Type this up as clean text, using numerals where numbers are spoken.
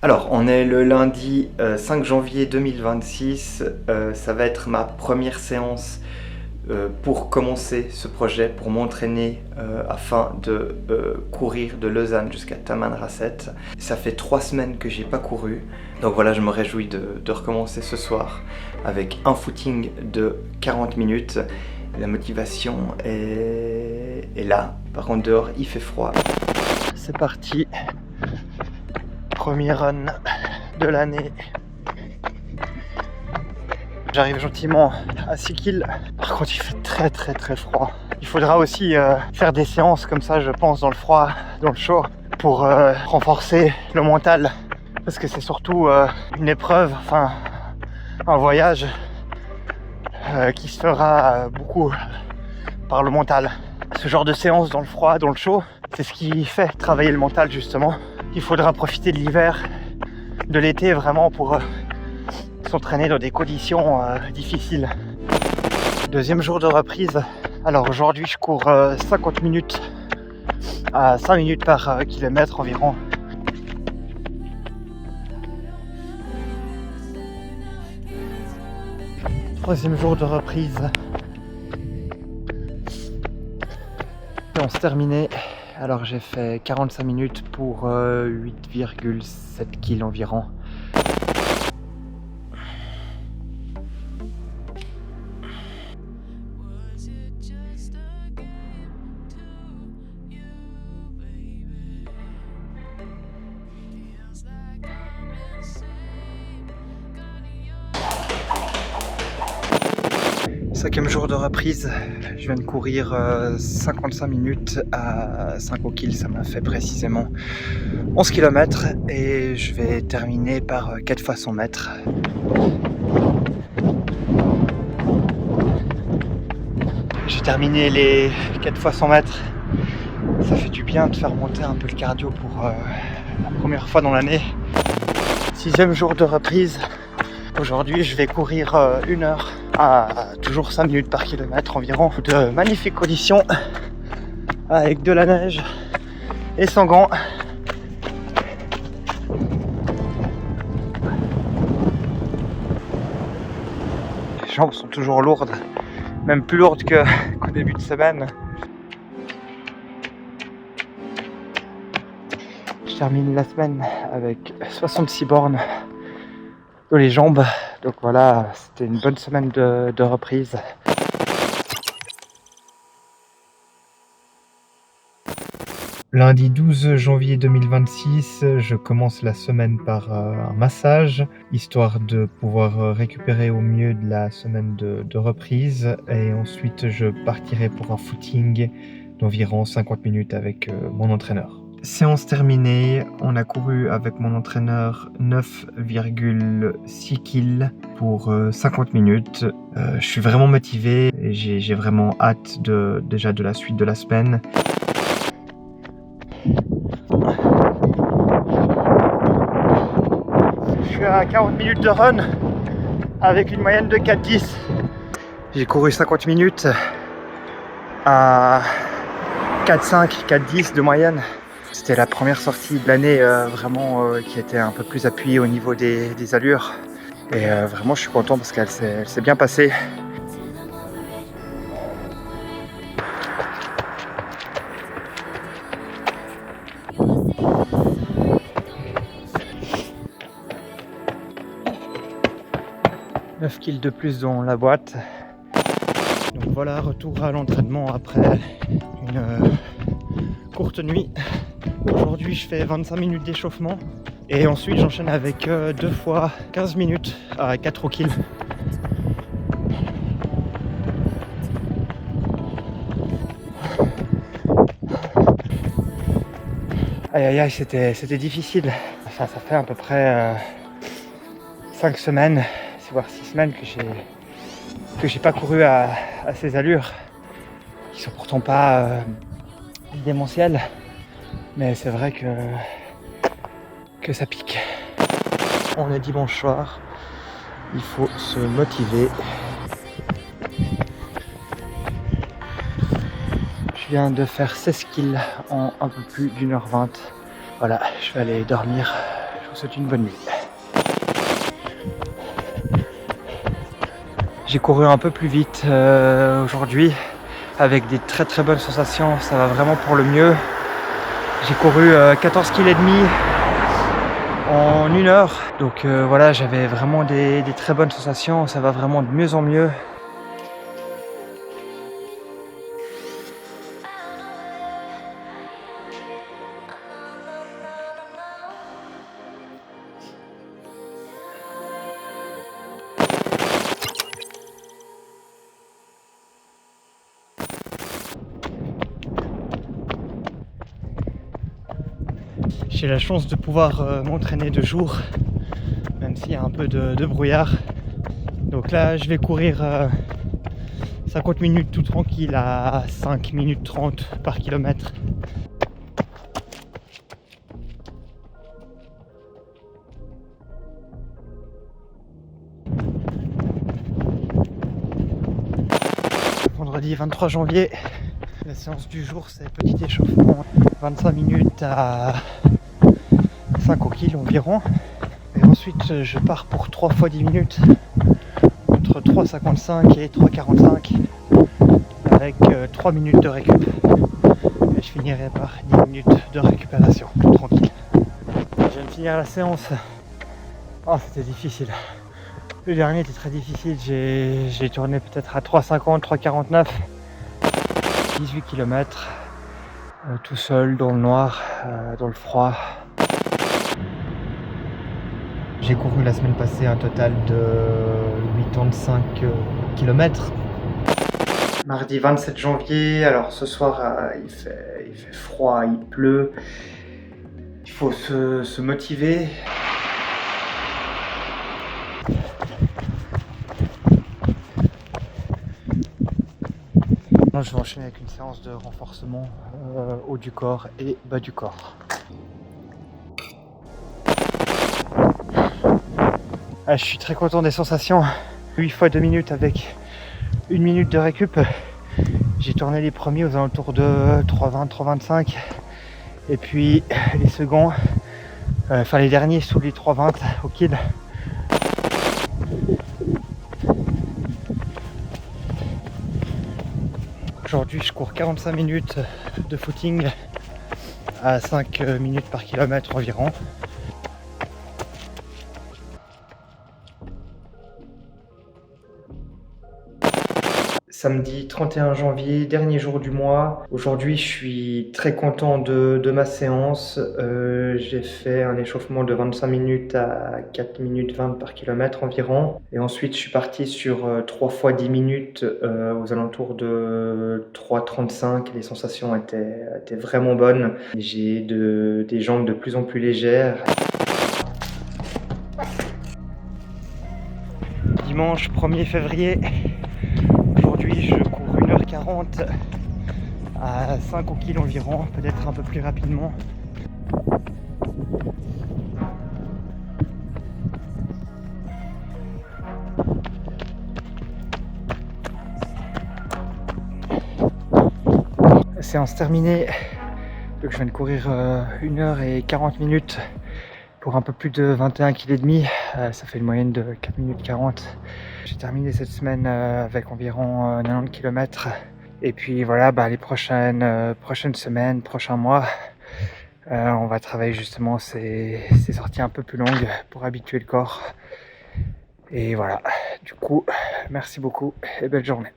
Alors, on est le lundi 5 janvier 2026. Ça va être ma première séance pour commencer ce projet, pour m'entraîner afin de courir de Lausanne jusqu'à Tamanrasset. Ça fait 3 semaines que j'ai pas couru. Donc voilà, je me réjouis de recommencer ce soir avec un footing de 40 minutes. La motivation est là. Par contre, dehors, il fait froid. C'est parti. Premier run de l'année. J'arrive gentiment à 6 kills. Par contre, il fait très froid. Il faudra aussi faire des séances comme ça, je pense, dans le froid, dans le chaud, pour renforcer le mental. Parce que c'est surtout une épreuve, enfin un voyage qui se fera beaucoup par le mental. Ce genre de séance dans le froid, dans le chaud, c'est ce qui fait travailler le mental justement. Il faudra profiter de l'hiver, de l'été vraiment pour s'entraîner dans des conditions difficiles. Deuxième jour de reprise. Alors aujourd'hui je cours 50 minutes à 5 minutes par kilomètre environ. Troisième jour de reprise. Séance terminée. Alors j'ai fait 45 minutes pour 8,7 kg environ. Cinquième jour de reprise, je viens de courir 55 minutes à 5 au kill, ça m'a fait précisément 11 km et je vais terminer par 4 fois 100 mètres. J'ai terminé les 4 fois 100 mètres, ça fait du bien de faire monter un peu le cardio pour la première fois dans l'année. Sixième jour de reprise, aujourd'hui je vais courir 1 heure à toujours 5 minutes par kilomètre environ, de magnifiques conditions avec de la neige et sans gants. Les jambes sont toujours lourdes, même plus lourdes qu'au début de semaine. Je termine la semaine avec 66 bornes dans les jambes, donc voilà, c'était une bonne semaine de reprise. Lundi 12 janvier 2026, je commence la semaine par un massage, histoire de pouvoir récupérer au mieux de la semaine de reprise, et ensuite je partirai pour un footing d'environ 50 minutes avec mon entraîneur. Séance terminée, on a couru avec mon entraîneur 9,6 kg pour 50 minutes. Je suis vraiment motivé et j'ai vraiment hâte déjà de la suite de la semaine. Je suis à 40 minutes de run avec une moyenne de 4,10. J'ai couru 50 minutes à 4,5, 4,10 de moyenne. C'était la première sortie de l'année vraiment qui était un peu plus appuyée au niveau des allures. Et vraiment je suis content parce qu'elle s'est bien passée. « 9 kg de plus dans la boîte. » Donc voilà, retour à l'entraînement après une courte nuit. Aujourd'hui je fais 25 minutes d'échauffement et ensuite j'enchaîne avec 2 fois 15 minutes à 4 au kill. Aïe aïe aïe, c'était difficile. Ça fait à peu près 5 semaines, voire 6 semaines que j'ai pas couru à ces allures qui sont pourtant pas démentielles. Mais c'est vrai que ça pique. On est dimanche soir, il faut se motiver. Je viens de faire 16 kills en un peu plus d'1h20. Voilà, je vais aller dormir. Je je vous souhaite une bonne nuit. J'ai couru un peu plus vite aujourd'hui avec des très bonnes sensations, ça va vraiment pour le mieux. J'ai couru 14 km et demi en 1 heure, donc voilà, j'avais vraiment des très bonnes sensations, ça va vraiment de mieux en mieux. J'ai la chance de pouvoir m'entraîner de jour, même s'il y a un peu de brouillard. Donc là, je vais courir 50 minutes tout tranquille à 5 minutes 30 par kilomètre. Vendredi 23 janvier, la séance du jour, c'est petit échauffement, 25 minutes à 5 au kill environ. Et ensuite, je pars pour 3 fois 10 minutes, entre 3,55 et 3,45, avec 3 minutes de récup. Et je finirai par 10 minutes de récupération, tout tranquille. Je viens de finir la séance. Oh, c'était difficile. Le dernier était très difficile, j'ai tourné peut-être à 3,50, 3,49. 18 km, tout seul, dans le noir, dans le froid. J'ai couru la semaine passée un total de 85 km. Mardi 27 janvier, alors ce soir il fait froid, il pleut. Il faut se motiver. Je vais enchaîner avec une séance de renforcement haut du corps et bas du corps. Je suis très content des sensations. 8 fois 2 minutes avec 1 minute de récup. J'ai tourné les premiers aux alentours de 3,20, 3,25. Et puis les seconds, les derniers sous les 3,20 au kill. Aujourd'hui, je cours 45 minutes de footing à 5 minutes par kilomètre environ. Samedi 31 janvier, dernier jour du mois. Aujourd'hui, je suis très content de ma séance. J'ai fait un échauffement de 25 minutes à 4 minutes 20 par kilomètre environ. Et ensuite, je suis parti sur 3 fois 10 minutes aux alentours de 3,35. Les sensations étaient vraiment bonnes. J'ai des jambes de plus en plus légères. Dimanche 1er février. Aujourd'hui, je cours 1h40 à 5 au kill environ, peut-être un peu plus rapidement. Séance terminée. Donc je viens de courir 1h40 minutes pour un peu plus de 21 kg et demi. Ça fait une moyenne de 4 minutes 40. J'ai terminé cette semaine avec environ 90 km. Et puis voilà, les prochaines semaines, prochains mois, on va travailler justement ces sorties un peu plus longues pour habituer le corps. Et voilà, du coup, merci beaucoup et belle journée.